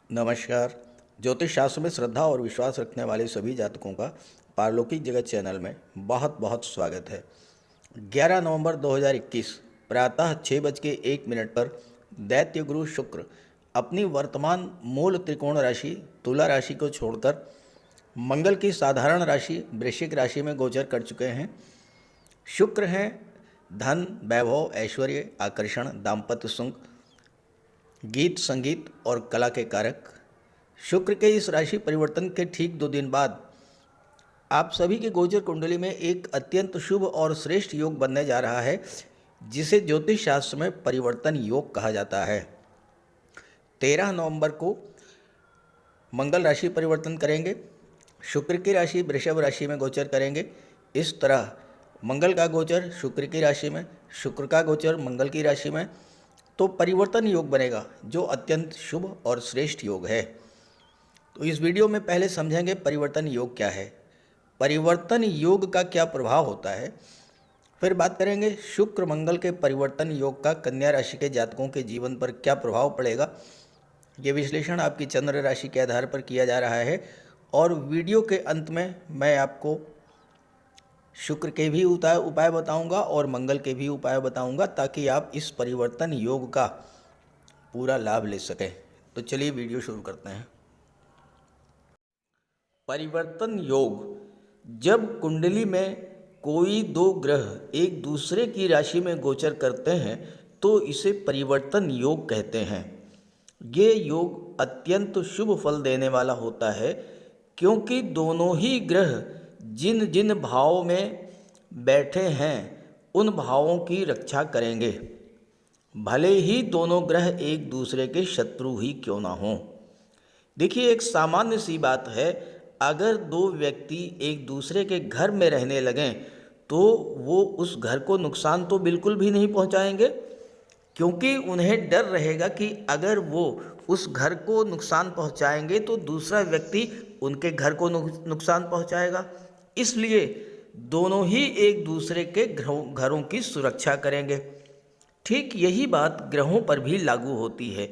नमस्कार। ज्योतिष शास्त्र में श्रद्धा और विश्वास रखने वाले सभी जातकों का पारलौकिक जगत चैनल में बहुत बहुत स्वागत है। 11 नवंबर 2021 प्रातः 6:01 पर दैत्य गुरु शुक्र अपनी वर्तमान मूल त्रिकोण राशि तुला राशि को छोड़कर मंगल की साधारण राशि वृश्चिक राशि में गोचर कर चुके हैं। शुक्र हैं धन, वैभव, ऐश्वर्य, आकर्षण, दाम्पत्य सुख, गीत, संगीत और कला के कारक। शुक्र के इस राशि परिवर्तन के ठीक 2 दिन बाद आप सभी के गोचर कुंडली में एक अत्यंत शुभ और श्रेष्ठ योग बनने जा रहा है, जिसे ज्योतिष शास्त्र में परिवर्तन योग कहा जाता है। 13 नवंबर को मंगल राशि परिवर्तन करेंगे, शुक्र की राशि वृषभ राशि में गोचर करेंगे। इस तरह मंगल का गोचर शुक्र की राशि में, शुक्र का गोचर मंगल की राशि में, तो परिवर्तन योग बनेगा, जो अत्यंत शुभ और श्रेष्ठ योग है। तो इस वीडियो में पहले समझेंगे परिवर्तन योग क्या है, परिवर्तन योग का क्या प्रभाव होता है। फिर बात करेंगे शुक्र मंगल के परिवर्तन योग का कन्या राशि के जातकों के जीवन पर क्या प्रभाव पड़ेगा। ये विश्लेषण आपकी चंद्र राशि के आधार पर किया जा रहा है और वीडियो के अंत में मैं आपको शुक्र के भी उपाय बताऊंगा और मंगल के भी उपाय बताऊंगा, ताकि आप इस परिवर्तन योग का पूरा लाभ ले सकें। तो चलिए वीडियो शुरू करते हैं। परिवर्तन योग, जब कुंडली में कोई 2 ग्रह एक दूसरे की राशि में गोचर करते हैं तो इसे परिवर्तन योग कहते हैं। ये योग अत्यंत शुभ फल देने वाला होता है, क्योंकि दोनों ही ग्रह जिन जिन भावों में बैठे हैं उन भावों की रक्षा करेंगे, भले ही दोनों ग्रह एक दूसरे के शत्रु ही क्यों ना हों। देखिए, एक सामान्य सी बात है, अगर 2 व्यक्ति एक दूसरे के घर में रहने लगें तो वो उस घर को नुकसान तो बिल्कुल भी नहीं पहुंचाएंगे, क्योंकि उन्हें डर रहेगा कि अगर वो उस घर को नुकसान पहुंचाएंगे तो दूसरा व्यक्ति उनके घर को नुकसान पहुंचाएगा। इसलिए दोनों ही एक दूसरे के घरों की सुरक्षा करेंगे। ठीक यही बात ग्रहों पर भी लागू होती है।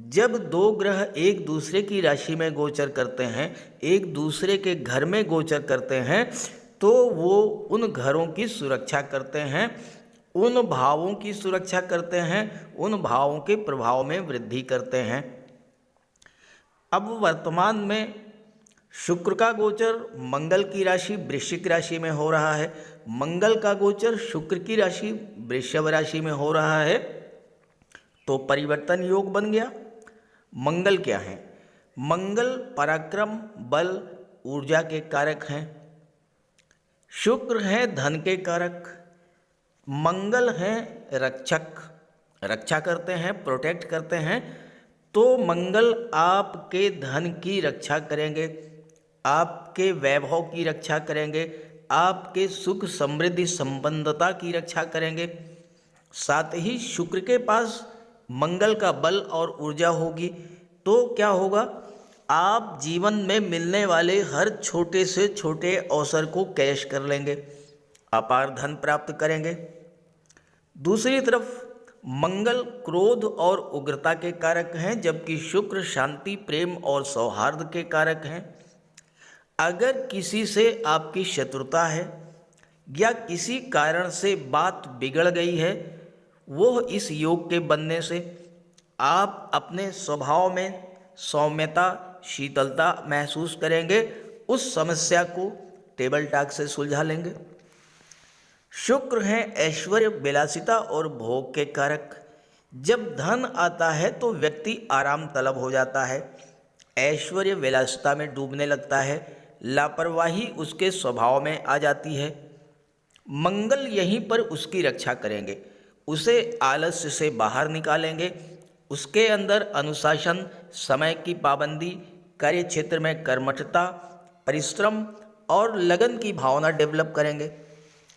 जब 2 ग्रह एक दूसरे की राशि में गोचर करते हैं, एक दूसरे के घर में गोचर करते हैं, तो वो उन घरों की सुरक्षा करते हैं, उन भावों की सुरक्षा करते हैं, उन भावों के प्रभाव में वृद्धि करते हैं। अब वर्तमान में शुक्र का गोचर मंगल की राशि वृश्चिक राशि में हो रहा है, मंगल का गोचर शुक्र की राशि वृषभ राशि में हो रहा है, तो परिवर्तन योग बन गया। मंगल क्या है? मंगल पराक्रम, बल, ऊर्जा के कारक हैं। शुक्र है धन के कारक, मंगल हैं रक्षक, रक्षा करते हैं, प्रोटेक्ट करते हैं। तो मंगल आपके धन की रक्षा करेंगे, आपके वैभव की रक्षा करेंगे, आपके सुख समृद्धि संपन्नता की रक्षा करेंगे। साथ ही शुक्र के पास मंगल का बल और ऊर्जा होगी, तो क्या होगा, आप जीवन में मिलने वाले हर छोटे से छोटे अवसर को कैश कर लेंगे, अपार धन प्राप्त करेंगे। दूसरी तरफ मंगल क्रोध और उग्रता के कारक हैं, जबकि शुक्र शांति, प्रेम और सौहार्द के कारक हैं। अगर किसी से आपकी शत्रुता है या किसी कारण से बात बिगड़ गई है, वो इस योग के बनने से आप अपने स्वभाव में सौम्यता, शीतलता महसूस करेंगे, उस समस्या को टेबल टॉक से सुलझा लेंगे। शुक्र हैं ऐश्वर्य, विलासिता और भोग के कारक। जब धन आता है तो व्यक्ति आराम तलब हो जाता है, ऐश्वर्य विलासिता में डूबने लगता है, लापरवाही उसके स्वभाव में आ जाती है। मंगल यहीं पर उसकी रक्षा करेंगे, उसे आलस्य से बाहर निकालेंगे, उसके अंदर अनुशासन, समय की पाबंदी, कार्य क्षेत्र में कर्मठता, परिश्रम और लगन की भावना डेवलप करेंगे,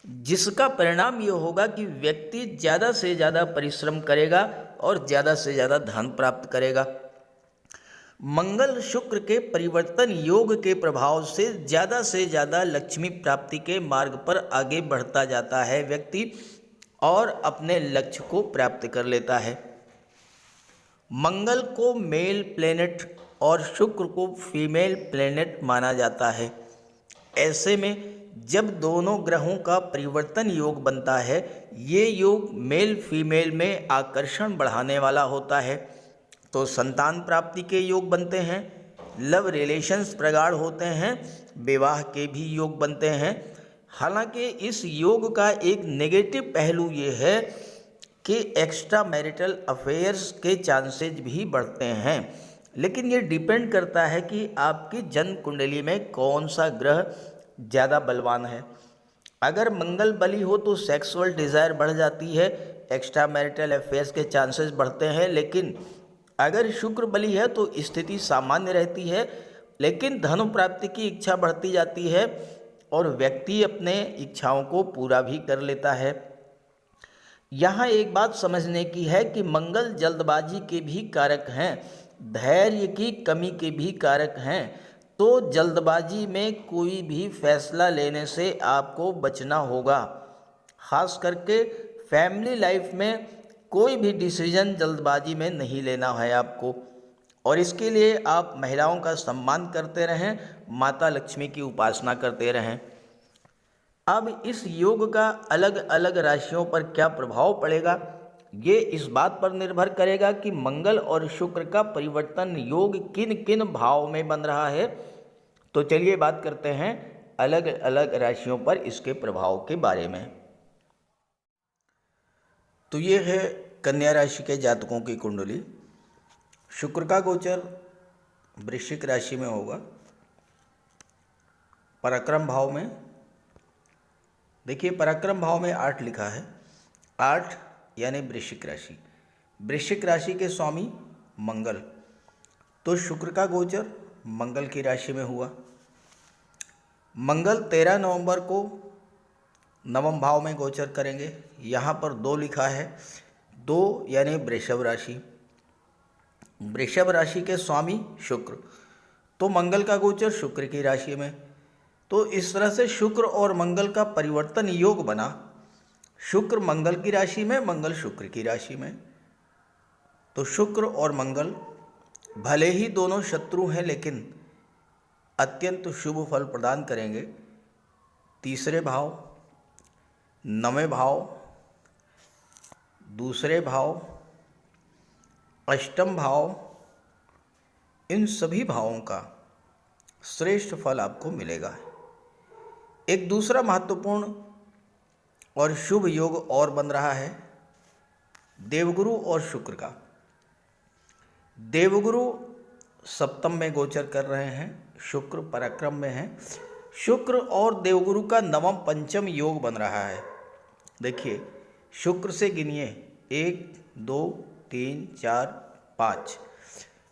जिसका परिणाम ये होगा कि व्यक्ति ज़्यादा से ज़्यादा परिश्रम करेगा और ज़्यादा से ज़्यादा धन प्राप्त करेगा। मंगल शुक्र के परिवर्तन योग के प्रभाव से ज़्यादा लक्ष्मी प्राप्ति के मार्ग पर आगे बढ़ता जाता है व्यक्ति, और अपने लक्ष्य को प्राप्त कर लेता है। मंगल को मेल प्लेनेट और शुक्र को फीमेल प्लेनेट माना जाता है। ऐसे में जब दोनों ग्रहों का परिवर्तन योग बनता है, ये योग मेल फीमेल में आकर्षण बढ़ाने वाला होता है, तो संतान प्राप्ति के योग बनते हैं, लव रिलेशंस प्रगाढ़ होते हैं, विवाह के भी योग बनते हैं। हालांकि इस योग का एक नेगेटिव पहलू ये है कि एक्स्ट्रा मैरिटल अफेयर्स के चांसेज भी बढ़ते हैं, लेकिन ये डिपेंड करता है कि आपकी जन्म कुंडली में कौन सा ग्रह ज़्यादा बलवान है। अगर मंगल बली हो तो सेक्सुअल डिज़ायर बढ़ जाती है, एक्स्ट्रा मैरिटल अफेयर्स के चांसेस बढ़ते हैं, लेकिन अगर शुक्र बली है तो स्थिति सामान्य रहती है, लेकिन धन प्राप्ति की इच्छा बढ़ती जाती है और व्यक्ति अपने इच्छाओं को पूरा भी कर लेता है। यहाँ एक बात समझने की है कि मंगल जल्दबाजी के भी कारक हैं, धैर्य की कमी के भी कारक हैं, तो जल्दबाजी में कोई भी फैसला लेने से आपको बचना होगा। खास करके फैमिली लाइफ में कोई भी डिसीजन जल्दबाजी में नहीं लेना है आपको, और इसके लिए आप महिलाओं का सम्मान करते रहें, माता लक्ष्मी की उपासना करते रहें। अब इस योग का अलग अलग राशियों पर क्या प्रभाव पड़ेगा, ये इस बात पर निर्भर करेगा कि मंगल और शुक्र का परिवर्तन योग किन किन भाव में बन रहा है। तो चलिए बात करते हैं अलग अलग राशियों पर इसके प्रभाव के बारे में। तो ये है कन्या राशि के जातकों की कुंडली। शुक्र का गोचर वृश्चिक राशि में होगा, पराक्रम भाव में। देखिए पराक्रम भाव में 8 लिखा है, 8 यानी वृश्चिक राशि। वृश्चिक राशि के स्वामी मंगल, तो शुक्र का गोचर मंगल की राशि में हुआ। मंगल 13 नवंबर को नवम भाव में गोचर करेंगे। यहाँ पर 2 लिखा है, 2 यानी वृषभ राशि। वृषभ राशि के स्वामी शुक्र, तो मंगल का गोचर शुक्र की राशि में। तो इस तरह से शुक्र और मंगल का परिवर्तन योग बना, शुक्र मंगल की राशि में, मंगल शुक्र की राशि में। तो शुक्र और मंगल भले ही दोनों शत्रु हैं, लेकिन अत्यंत शुभ फल प्रदान करेंगे। तीसरे भाव, नवें भाव, दूसरे भाव, अष्टम भाव, इन सभी भावों का श्रेष्ठ फल आपको मिलेगा। एक दूसरा महत्वपूर्ण और शुभ योग और बन रहा है देवगुरु और शुक्र का। देवगुरु सप्तम में गोचर कर रहे हैं, शुक्र पराक्रम में है। शुक्र और देवगुरु का नवम पंचम योग बन रहा है। देखिए शुक्र से गिनिए 1 2 3 4 5,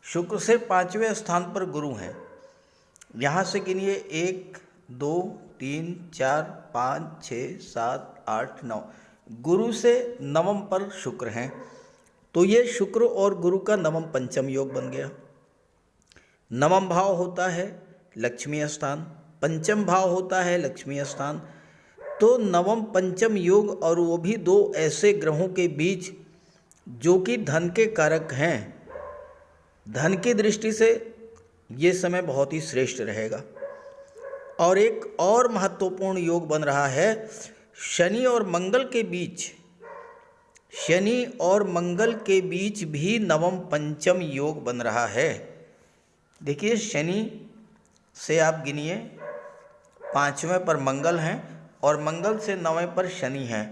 शुक्र से 5वें स्थान पर गुरु हैं। यहाँ से गिनिए 1 2 3 4 5 6 7 8 9, गुरु से नवम पर शुक्र हैं। तो ये शुक्र और गुरु का नवम पंचम योग बन गया। नवम भाव होता है लक्ष्मी स्थान, पंचम भाव होता है लक्ष्मी स्थान। तो नवम पंचम योग, और वो भी 2 ऐसे ग्रहों के बीच जो कि धन के कारक हैं। धन की दृष्टि से ये समय बहुत ही श्रेष्ठ रहेगा। और एक और महत्वपूर्ण योग बन रहा है शनि और मंगल के बीच। शनि और मंगल के बीच भी नवम पंचम योग बन रहा है। देखिए शनि से आप गिनिए 5वें पर मंगल हैं और मंगल से 9वें पर शनि हैं।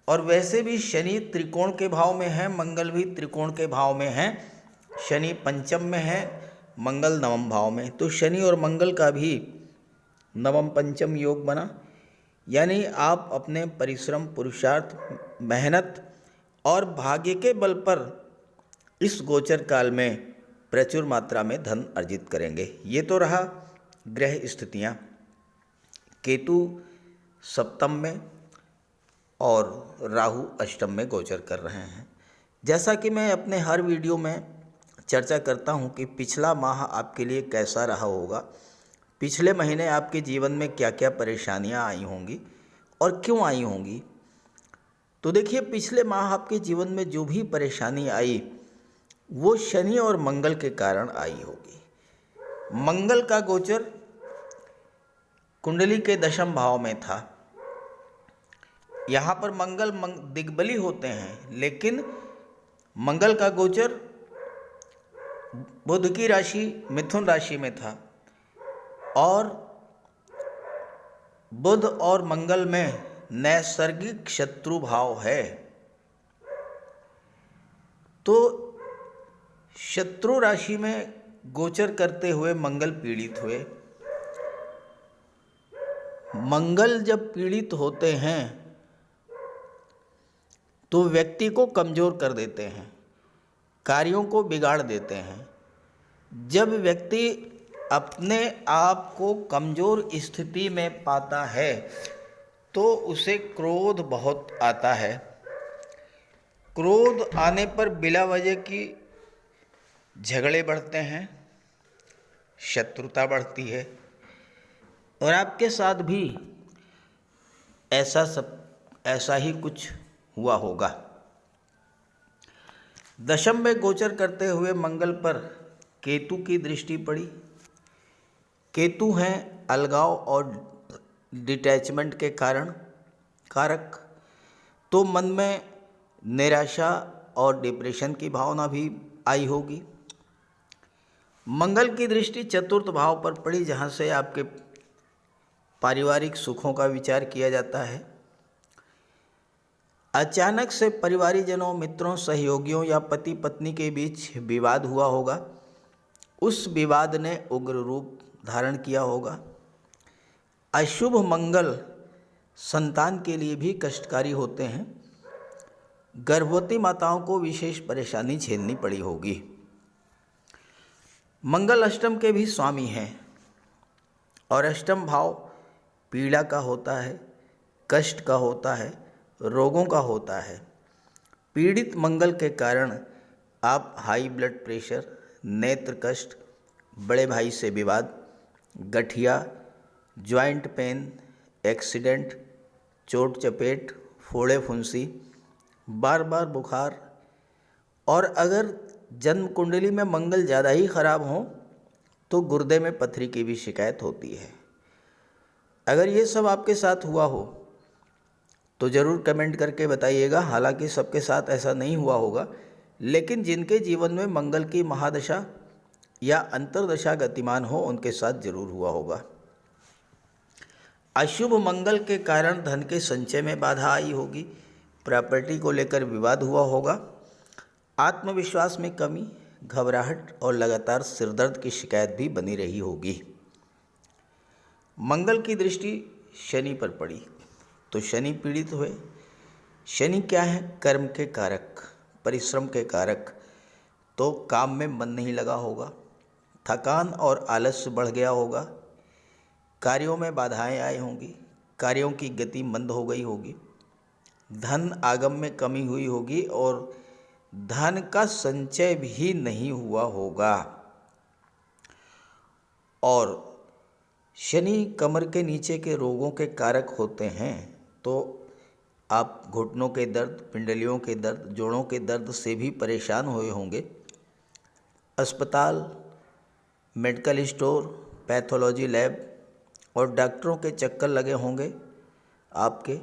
और वैसे भी शनि त्रिकोण के भाव में है, मंगल भी त्रिकोण के भाव में है। शनि पंचम में है, मंगल नवम भाव में। तो शनि और मंगल का भी नवम पंचम योग बना। यानी आप अपने परिश्रम, पुरुषार्थ, मेहनत और भाग्य के बल पर इस गोचर काल में प्रचुर मात्रा में धन अर्जित करेंगे। ये तो रहा ग्रह स्थितियाँ। केतु सप्तम में और राहु अष्टम में गोचर कर रहे हैं। जैसा कि मैं अपने हर वीडियो में चर्चा करता हूं कि पिछला माह आपके लिए कैसा रहा होगा, पिछले महीने आपके जीवन में क्या क्या परेशानियां आई होंगी और क्यों आई होंगी। तो देखिए पिछले माह आपके जीवन में जो भी परेशानी आई वो शनि और मंगल के कारण आई होगी। मंगल का गोचर कुंडली के दशम भाव में था। यहाँ पर मंगल दिग्बली होते हैं, लेकिन मंगल का गोचर बुध की राशि मिथुन राशि में था और बुध और मंगल में नैसर्गिक शत्रु भाव है। तो शत्रु राशि में गोचर करते हुए मंगल पीड़ित हुए। मंगल जब पीड़ित होते हैं तो व्यक्ति को कमज़ोर कर देते हैं, कार्यों को बिगाड़ देते हैं। जब व्यक्ति अपने आप को कमज़ोर स्थिति में पाता है तो उसे क्रोध बहुत आता है। क्रोध आने पर बिला वजह की झगड़े बढ़ते हैं, शत्रुता बढ़ती है और आपके साथ भी ऐसा ही कुछ हुआ होगा। दशम में गोचर करते हुए मंगल पर केतु की दृष्टि पड़ी। केतु हैं अलगाव और डिटैचमेंट के कारक। तो मन में निराशा और डिप्रेशन की भावना भी आई होगी। मंगल की दृष्टि चतुर्थ भाव पर पड़ी, जहाँ से आपके पारिवारिक सुखों का विचार किया जाता है। अचानक से परिवारजनों, मित्रों, सहयोगियों या पति पत्नी के बीच विवाद हुआ होगा। उस विवाद ने उग्र रूप धारण किया होगा। अशुभ मंगल संतान के लिए भी कष्टकारी होते हैं। गर्भवती माताओं को विशेष परेशानी झेलनी पड़ी होगी। मंगल अष्टम के भी स्वामी हैं और अष्टम भाव पीड़ा का होता है, कष्ट का होता है, रोगों का होता है। पीड़ित मंगल के कारण आप हाई ब्लड प्रेशर, नेत्र कष्ट, बड़े भाई से विवाद, गठिया, जॉइंट पेन, एक्सीडेंट, चोट चपेट, फोड़े फुंसी, बार बार बुखार, और अगर जन्म कुंडली में मंगल ज़्यादा ही खराब हो तो गुर्दे में पथरी की भी शिकायत होती है। अगर ये सब आपके साथ हुआ हो तो ज़रूर कमेंट करके बताइएगा। हालांकि सबके साथ ऐसा नहीं हुआ होगा, लेकिन जिनके जीवन में मंगल की महादशा या अंतर्दशा गतिमान हो उनके साथ जरूर हुआ होगा। अशुभ मंगल के कारण धन के संचय में बाधा आई होगी। प्रॉपर्टी को लेकर विवाद हुआ होगा। आत्मविश्वास में कमी, घबराहट और लगातार सिरदर्द की शिकायत भी बनी रही होगी। मंगल की दृष्टि शनि पर पड़ी तो शनि पीड़ित हुए। शनि क्या है? कर्म के कारक, परिश्रम के कारक। तो काम में मन नहीं लगा होगा, थकान और आलस्य बढ़ गया होगा, कार्यों में बाधाएं आई होंगी, कार्यों की गति मंद हो गई होगी, धन आगम में कमी हुई होगी और धन का संचय भी नहीं हुआ होगा। और शनि कमर के नीचे के रोगों के कारक होते हैं, तो आप घुटनों के दर्द, पिंडलियों के दर्द, जोड़ों के दर्द से भी परेशान हुए होंगे। अस्पताल, मेडिकल स्टोर, पैथोलॉजी लैब और डॉक्टरों के चक्कर लगे होंगे आपके।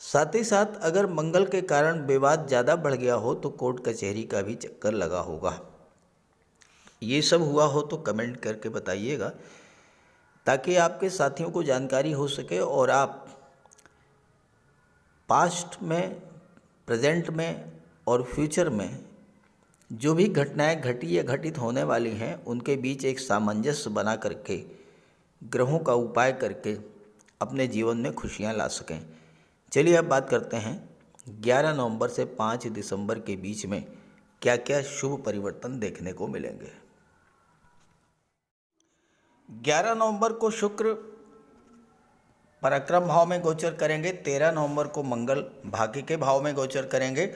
साथ ही साथ अगर मंगल के कारण विवाद ज़्यादा बढ़ गया हो तो कोर्ट कचहरी का भी चक्कर लगा होगा। ये सब हुआ हो तो कमेंट करके बताइएगा, ताकि आपके साथियों को जानकारी हो सके और आप पास्ट में, प्रेजेंट में और फ्यूचर में जो भी घटनाएं घटी या घटित होने वाली हैं उनके बीच एक सामंजस्य बना करके, ग्रहों का उपाय करके अपने जीवन में खुशियां ला सकें। चलिए अब बात करते हैं 11 नवंबर से 5 दिसंबर के बीच में क्या क्या शुभ परिवर्तन देखने को मिलेंगे। 11 नवंबर को शुक्र पराक्रम भाव में गोचर करेंगे। 13 नवंबर को मंगल भाग्य के भाव में गोचर करेंगे।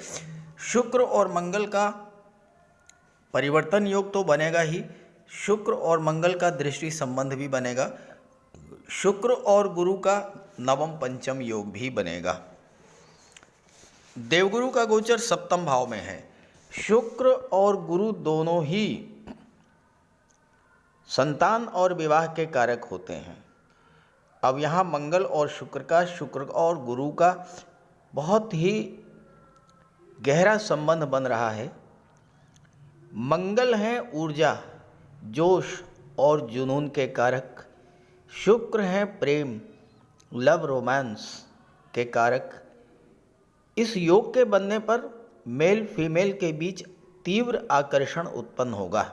शुक्र और मंगल का परिवर्तन योग तो बनेगा ही, शुक्र और मंगल का दृष्टि संबंध भी बनेगा। शुक्र और गुरु का नवम पंचम योग भी बनेगा। देवगुरु का गोचर सप्तम भाव में है। शुक्र और गुरु दोनों ही संतान और विवाह के कारक होते हैं। अब यहाँ मंगल और शुक्र और गुरु का बहुत ही गहरा संबंध बन रहा है। मंगल है ऊर्जा, जोश और जुनून के कारक। शुक्र है प्रेम, लव, रोमांस के कारक। इस योग के बनने पर मेल फीमेल के बीच तीव्र आकर्षण उत्पन्न होगा।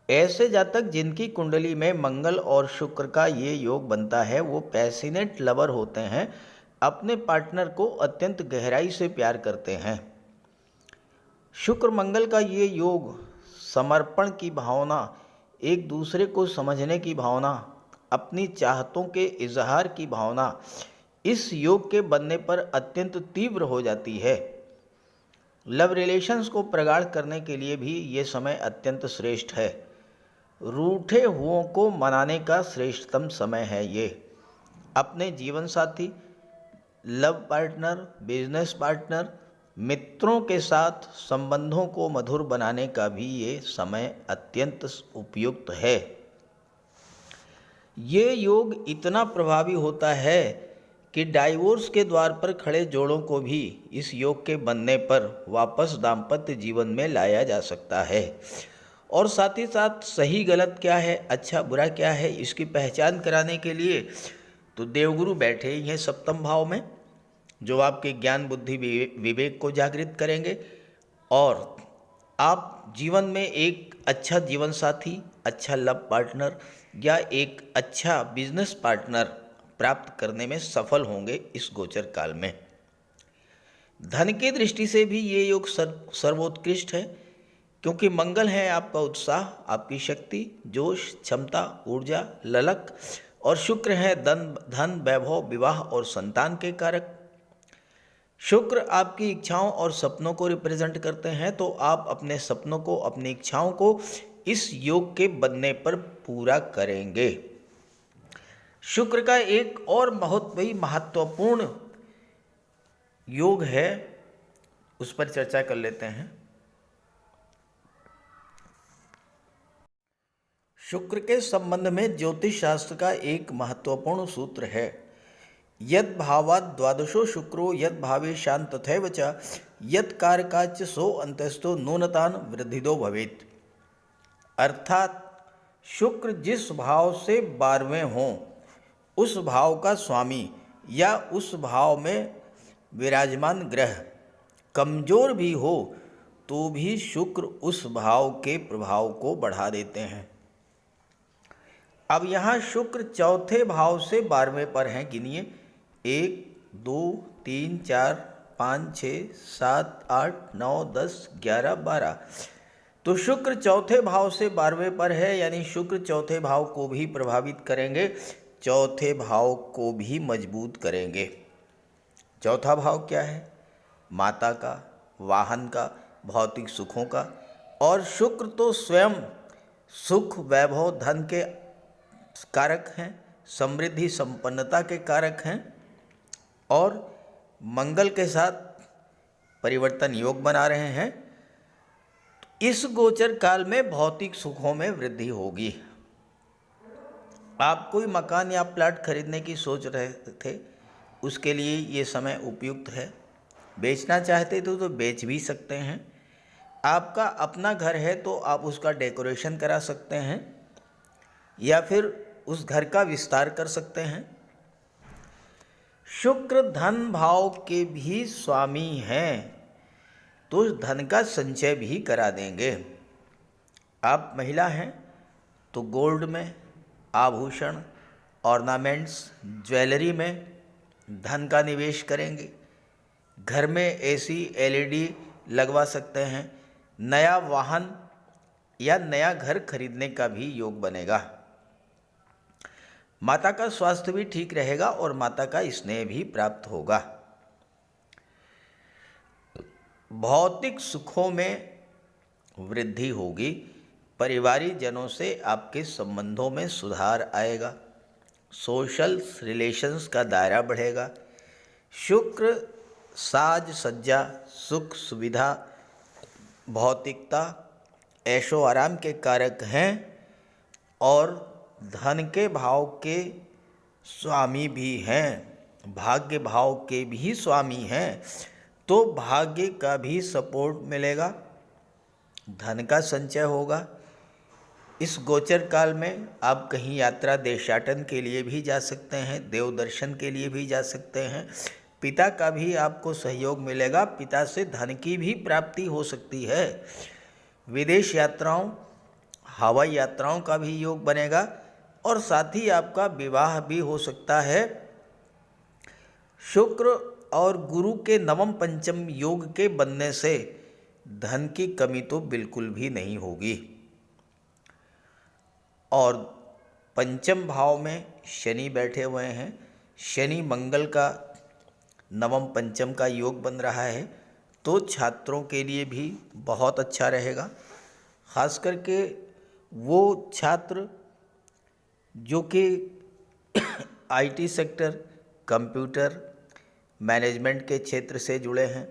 ऐसे जातक जिनकी कुंडली में मंगल और शुक्र का ये योग बनता है वो पैशनेट लवर होते हैं, अपने पार्टनर को अत्यंत गहराई से प्यार करते हैं। शुक्र मंगल का ये योग समर्पण की भावना, एक दूसरे को समझने की भावना, अपनी चाहतों के इजहार की भावना इस योग के बनने पर अत्यंत तीव्र हो जाती है। लव रिलेशंस को प्रगाढ़ करने के लिए भी ये समय अत्यंत श्रेष्ठ है। रूठे हुओं को मनाने का श्रेष्ठतम समय है ये। अपने जीवन साथी, लव पार्टनर, बिजनेस पार्टनर, मित्रों के साथ संबंधों को मधुर बनाने का भी ये समय अत्यंत उपयुक्त है। ये योग इतना प्रभावी होता है कि डाइवोर्स के द्वार पर खड़े जोड़ों को भी इस योग के बनने पर वापस दाम्पत्य जीवन में लाया जा सकता है। और साथ ही साथ सही गलत क्या है, अच्छा बुरा क्या है, इसकी पहचान कराने के लिए तो देवगुरु बैठे ही हैं सप्तम भाव में, जो आपके ज्ञान बुद्धि विवेक को जागृत करेंगे और आप जीवन में एक अच्छा जीवन साथी, अच्छा लव पार्टनर या एक अच्छा बिजनेस पार्टनर प्राप्त करने में सफल होंगे इस गोचर काल में। धन की दृष्टि से भी ये योग सर्वोत्कृष्ट है, क्योंकि मंगल है आपका उत्साह, आपकी शक्ति, जोश, क्षमता, ऊर्जा, ललक, और शुक्र है धन, वैभव, विवाह और संतान के कारक। शुक्र आपकी इच्छाओं और सपनों को रिप्रेजेंट करते हैं, तो आप अपने सपनों को, अपनी इच्छाओं को इस योग के बनने पर पूरा करेंगे। शुक्र का एक और बहुत ही महत्वपूर्ण योग है, उस पर चर्चा कर लेते हैं। शुक्र के संबंध में ज्योतिष शास्त्र का एक महत्वपूर्ण सूत्र है, यद भावाद द्वादशो शुक्रो यद भावे शांत तथैव च यद कारकाच सो अंतस्थो न्यूनतान वृद्धिदो भवेत। अर्थात शुक्र जिस भाव से 12वें हों उस भाव का स्वामी या उस भाव में विराजमान ग्रह कमजोर भी हो तो भी शुक्र उस भाव के प्रभाव को बढ़ा देते हैं। अब यहाँ शुक्र चौथे भाव से 12वें पर हैं, गिनिए 1 2 3 4 5 6 7 8 9 10 11 12। तो शुक्र चौथे भाव से 12वें पर है, यानी शुक्र चौथे भाव को भी प्रभावित करेंगे, चौथे भाव को भी मजबूत करेंगे। चौथा भाव क्या है? माता का, वाहन का, भौतिक सुखों का। और शुक्र तो स्वयं सुख, वैभव, धन के कारक हैं, समृद्धि, संपन्नता के कारक हैं, और मंगल के साथ परिवर्तन योग बना रहे हैं। इस गोचर काल में भौतिक सुखों में वृद्धि होगी। आप कोई मकान या प्लाट खरीदने की सोच रहे थे, उसके लिए ये समय उपयुक्त है। बेचना चाहते थे तो बेच भी सकते हैं। आपका अपना घर है तो आप उसका डेकोरेशन करा सकते हैं या फिर उस घर का विस्तार कर सकते हैं। शुक्र धन भाव के भी स्वामी हैं, तो धन का संचय भी करा देंगे। आप महिला हैं तो गोल्ड में, आभूषण, ऑर्नामेंट्स, ज्वेलरी में धन का निवेश करेंगे। घर में एसी, एलईडी लगवा सकते हैं। नया वाहन या नया घर खरीदने का भी योग बनेगा। माता का स्वास्थ्य भी ठीक रहेगा और माता का स्नेह भी प्राप्त होगा। भौतिक सुखों में वृद्धि होगी। पारिवारिक जनों से आपके संबंधों में सुधार आएगा। सोशल रिलेशंस का दायरा बढ़ेगा। शुक्र साज सज्जा, सुख सुविधा, भौतिकता ऐशो आराम के कारक हैं और धन के भाव के स्वामी भी हैं, भाग्य भाव के भी स्वामी हैं, तो भाग्य का भी सपोर्ट मिलेगा, धन का संचय होगा। इस गोचर काल में आप कहीं यात्रा देशाटन के लिए भी जा सकते हैं, देव दर्शन के लिए भी जा सकते हैं। पिता का भी आपको सहयोग मिलेगा, पिता से धन की भी प्राप्ति हो सकती है। विदेश यात्राओं, हवाई यात्राओं का भी योग बनेगा और साथ ही आपका विवाह भी हो सकता है। शुक्र और गुरु के नवम पंचम योग के बनने से धन की कमी तो बिल्कुल भी नहीं होगी। और पंचम भाव में शनि बैठे हुए हैं, शनि मंगल का नवम पंचम का योग बन रहा है, तो छात्रों के लिए भी बहुत अच्छा रहेगा। खास करके वो छात्र जो कि आईटी सेक्टर, कंप्यूटर, मैनेजमेंट के क्षेत्र से जुड़े हैं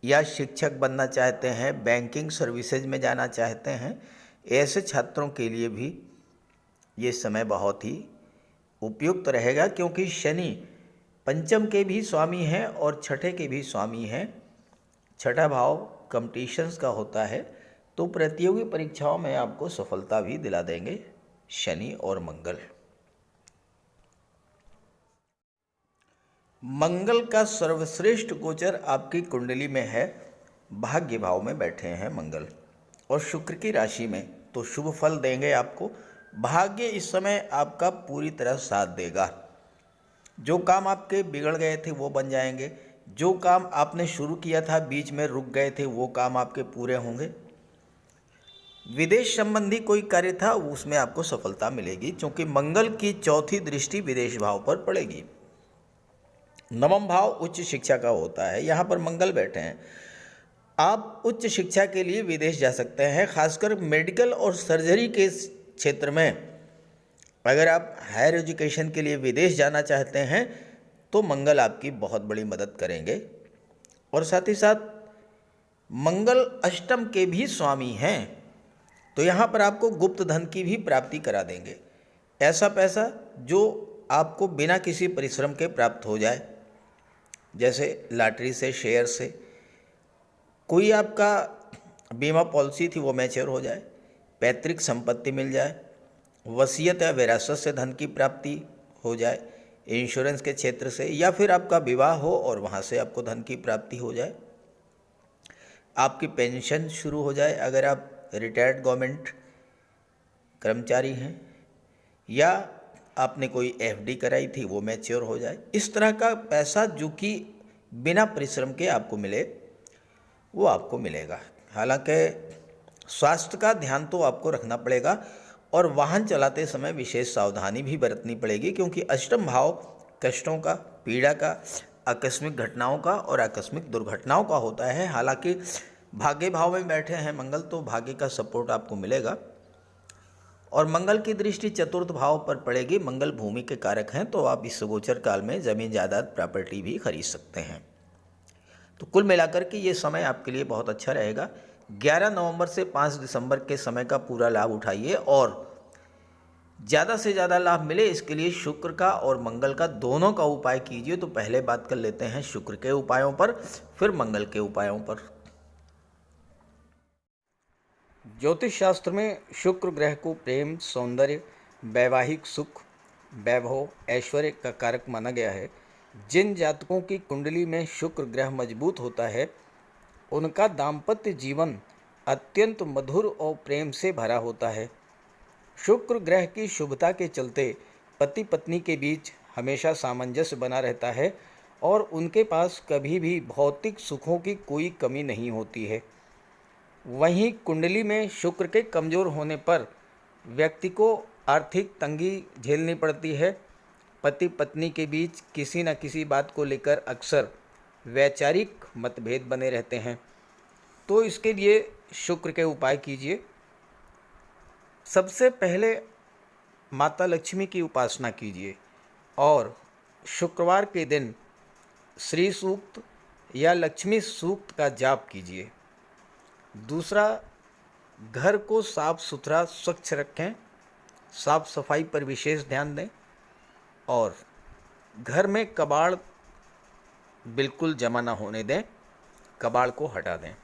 या शिक्षक बनना चाहते हैं, बैंकिंग सर्विसेज में जाना चाहते हैं, ऐसे छात्रों के लिए भी ये समय बहुत ही उपयुक्त रहेगा, क्योंकि शनि पंचम के भी स्वामी हैं और छठे के भी स्वामी हैं। छठा भाव कंपटीशंस का होता है, तो प्रतियोगी परीक्षाओं में आपको सफलता भी दिला देंगे शनि और मंगल। मंगल का सर्वश्रेष्ठ गोचर आपकी कुंडली में है, भाग्य भाव में बैठे हैं मंगल और शुक्र की राशि में, तो शुभ फल देंगे आपको। भाग्य इस समय आपका पूरी तरह साथ देगा। जो काम आपके बिगड़ गए थे वो बन जाएंगे, जो काम आपने शुरू किया था बीच में रुक गए थे वो काम आपके पूरे होंगे। विदेश संबंधी कोई कार्य था उसमें आपको सफलता मिलेगी, क्योंकि मंगल की चौथी दृष्टि विदेश भाव पर पड़ेगी। नवम भाव उच्च शिक्षा का होता है, यहाँ पर मंगल बैठे हैं। आप उच्च शिक्षा के लिए विदेश जा सकते हैं, खासकर मेडिकल और सर्जरी के क्षेत्र में। अगर आप हायर एजुकेशन के लिए विदेश जाना चाहते हैं तो मंगल आपकी बहुत बड़ी मदद करेंगे। और साथ ही साथ मंगल अष्टम के भी स्वामी हैं, तो यहाँ पर आपको गुप्त धन की भी प्राप्ति करा देंगे। ऐसा पैसा जो आपको बिना किसी परिश्रम के प्राप्त हो जाए, जैसे लॉटरी से, शेयर से, कोई आपका बीमा पॉलिसी थी वो मैच्योर हो जाए, पैतृक संपत्ति मिल जाए, वसीयत या विरासत से धन की प्राप्ति हो जाए, इंश्योरेंस के क्षेत्र से, या फिर आपका विवाह हो और वहाँ से आपको धन की प्राप्ति हो जाए, आपकी पेंशन शुरू हो जाए अगर आप रिटायर्ड गवर्नमेंट कर्मचारी हैं, या आपने कोई एफडी कराई थी वो मैच्योर हो जाए। इस तरह का पैसा जो कि बिना परिश्रम के आपको मिले वो आपको मिलेगा। हालांकि स्वास्थ्य का ध्यान तो आपको रखना पड़ेगा और वाहन चलाते समय विशेष सावधानी भी बरतनी पड़ेगी, क्योंकि अष्टम भाव कष्टों का, पीड़ा का, आकस्मिक घटनाओं का और आकस्मिक दुर्घटनाओं का होता है। हालांकि भाग्य भाव में बैठे हैं मंगल, तो भाग्य का सपोर्ट आपको मिलेगा। और मंगल की दृष्टि चतुर्थ भाव पर पड़ेगी। मंगल भूमि के कारक हैं, तो आप इस गोचर काल में ज़मीन जायदाद प्रॉपर्टी भी खरीद सकते हैं। तो कुल मिलाकर के ये समय आपके लिए बहुत अच्छा रहेगा। 11 नवंबर से 5 दिसंबर के समय का पूरा लाभ उठाइए और ज़्यादा से ज़्यादा लाभ मिले, इसके लिए शुक्र का और मंगल का दोनों का उपाय कीजिए। तो पहले बात कर लेते हैं शुक्र के उपायों पर, फिर मंगल के उपायों पर। ज्योतिष शास्त्र में शुक्र ग्रह को प्रेम, सौंदर्य, वैवाहिक सुख, वैभव, ऐश्वर्य का कारक माना गया है। जिन जातकों की कुंडली में शुक्र ग्रह मजबूत होता है उनका दाम्पत्य जीवन अत्यंत मधुर और प्रेम से भरा होता है। शुक्र ग्रह की शुभता के चलते पति पत्नी के बीच हमेशा सामंजस्य बना रहता है और उनके पास कभी भी भौतिक सुखों की कोई कमी नहीं होती है। वहीं कुंडली में शुक्र के कमज़ोर होने पर व्यक्ति को आर्थिक तंगी झेलनी पड़ती है। पति पत्नी के बीच किसी न किसी बात को लेकर अक्सर वैचारिक मतभेद बने रहते हैं। तो इसके लिए शुक्र के उपाय कीजिए। सबसे पहले माता लक्ष्मी की उपासना कीजिए और शुक्रवार के दिन श्री सूक्त या लक्ष्मी सूक्त का जाप कीजिए। दूसरा, घर को साफ सुथरा स्वच्छ रखें, साफ सफाई पर विशेष ध्यान दें और घर में कबाड़ बिल्कुल जमा ना होने दें, कबाड़ को हटा दें।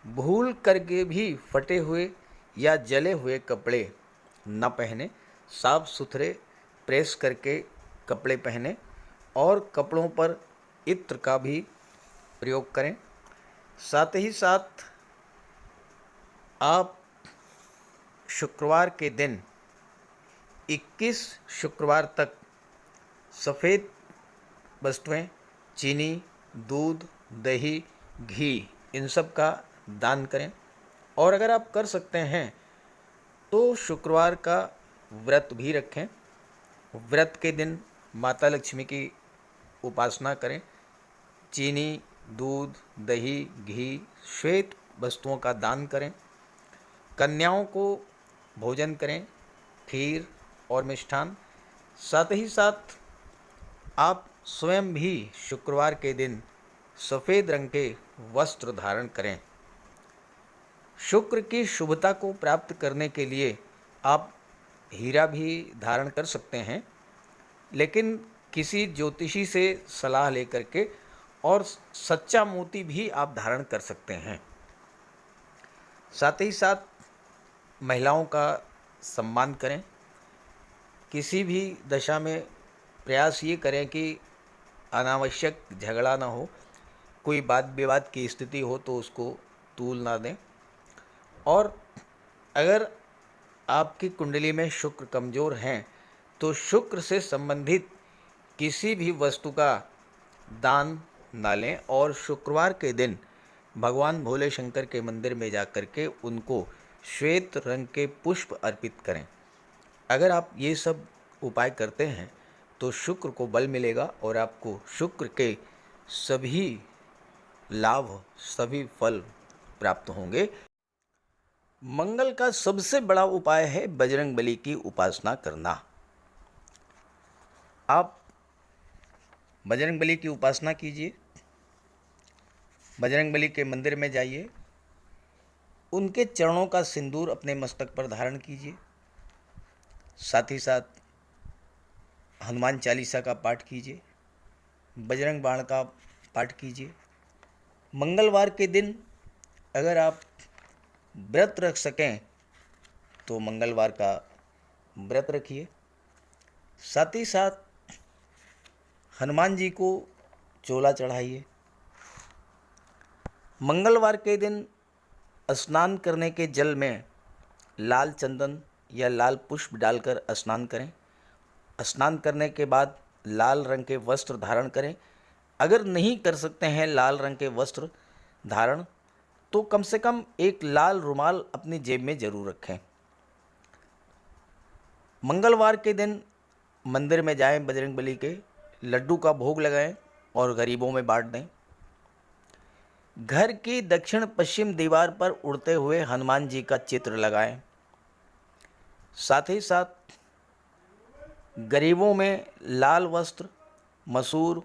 भूल करके भी फटे हुए या जले हुए कपड़े न पहने, साफ सुथरे प्रेस करके कपड़े पहने और कपड़ों पर इत्र का भी प्रयोग करें। साथ ही साथ आप शुक्रवार के दिन 21 शुक्रवार तक सफ़ेद वस्तुएं, चीनी, दूध, दही, घी, इन सब का दान करें। और अगर आप कर सकते हैं तो शुक्रवार का व्रत भी रखें। व्रत के दिन माता लक्ष्मी की उपासना करें। चीनी, दूध, दही, घी, श्वेत वस्तुओं का दान करें। कन्याओं को भोजन करें, खीर और मिष्ठान। साथ ही साथ आप स्वयं भी शुक्रवार के दिन सफ़ेद रंग के वस्त्र धारण करें। शुक्र की शुभता को प्राप्त करने के लिए आप हीरा भी धारण कर सकते हैं, लेकिन किसी ज्योतिषी से सलाह लेकर के, और सच्चा मोती भी आप धारण कर सकते हैं। साथ ही साथ महिलाओं का सम्मान करें। किसी भी दशा में प्रयास ये करें कि अनावश्यक झगड़ा ना हो, कोई वाद विवाद की स्थिति हो तो उसको तूल ना दें। और अगर आपकी कुंडली में शुक्र कमज़ोर हैं तो शुक्र से संबंधित किसी भी वस्तु का दान ना लें और शुक्रवार के दिन भगवान भोले शंकर के मंदिर में जा कर के उनको श्वेत रंग के पुष्प अर्पित करें। अगर आप ये सब उपाय करते हैं तो शुक्र को बल मिलेगा और आपको शुक्र के सभी लाभ, सभी फल प्राप्त होंगे। मंगल का सबसे बड़ा उपाय है बजरंगबली की उपासना करना। आप बजरंगबली की उपासना कीजिए, बजरंगबली के मंदिर में जाइए, उनके चरणों का सिंदूर अपने मस्तक पर धारण कीजिए। साथ ही साथ हनुमान चालीसा का पाठ कीजिए, बजरंग बाण का पाठ कीजिए। मंगलवार के दिन अगर आप व्रत रख सकें तो मंगलवार का व्रत रखिए। साथ ही साथ हनुमान जी को चोला चढ़ाइए। मंगलवार के दिन स्नान करने के जल में लाल चंदन या लाल पुष्प डालकर स्नान करें। स्नान करने के बाद लाल रंग के वस्त्र धारण करें। अगर नहीं कर सकते हैं लाल रंग के वस्त्र धारण, तो कम से कम एक लाल रुमाल अपनी जेब में ज़रूर रखें। मंगलवार के दिन मंदिर में जाएं, बजरंगबली के लड्डू का भोग लगाएं और गरीबों में बांट दें। घर की दक्षिण पश्चिम दीवार पर उड़ते हुए हनुमान जी का चित्र लगाएं। साथ ही साथ गरीबों में लाल वस्त्र, मसूर,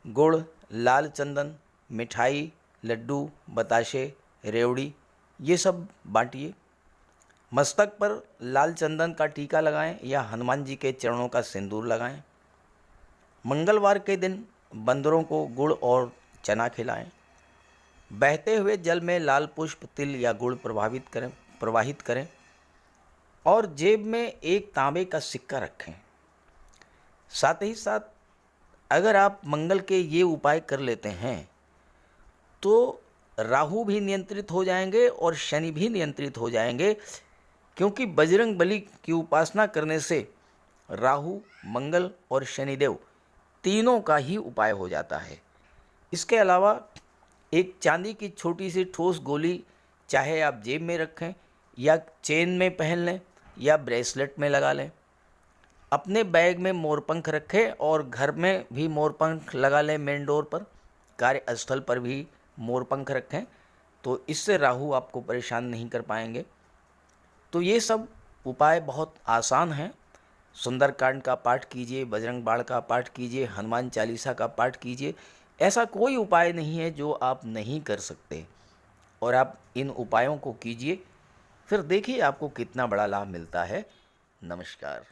गुड़, लाल चंदन, मिठाई, लड्डू, बताशे, रेवड़ी, ये सब बांटिए। मस्तक पर लाल चंदन का टीका लगाएं या हनुमान जी के चरणों का सिंदूर लगाएं। मंगलवार के दिन बंदरों को गुड़ और चना खिलाएं। बहते हुए जल में लाल पुष्प, तिल या गुड़ प्रवाहित करें और जेब में एक तांबे का सिक्का रखें। साथ ही साथ अगर आप मंगल के ये उपाय कर लेते हैं तो राहु भी नियंत्रित हो जाएंगे और शनि भी नियंत्रित हो जाएंगे, क्योंकि बजरंग बली की उपासना करने से राहु, मंगल और शनिदेव तीनों का ही उपाय हो जाता है। इसके अलावा एक चांदी की छोटी सी ठोस गोली चाहे आप जेब में रखें या चेन में पहन लें या ब्रेसलेट में लगा लें। अपने बैग में मोरपंख रखें और घर में भी मोरपंख लगा लें। मेन डोर पर, कार्यस्थल पर भी मोरपंख रखें, तो इससे राहु आपको परेशान नहीं कर पाएंगे। तो ये सब उपाय बहुत आसान हैं। सुंदरकांड का पाठ कीजिए, बजरंग बाण का पाठ कीजिए, हनुमान चालीसा का पाठ कीजिए। ऐसा कोई उपाय नहीं है जो आप नहीं कर सकते। और आप इन उपायों को कीजिए, फिर देखिए आपको कितना बड़ा लाभ मिलता है। नमस्कार।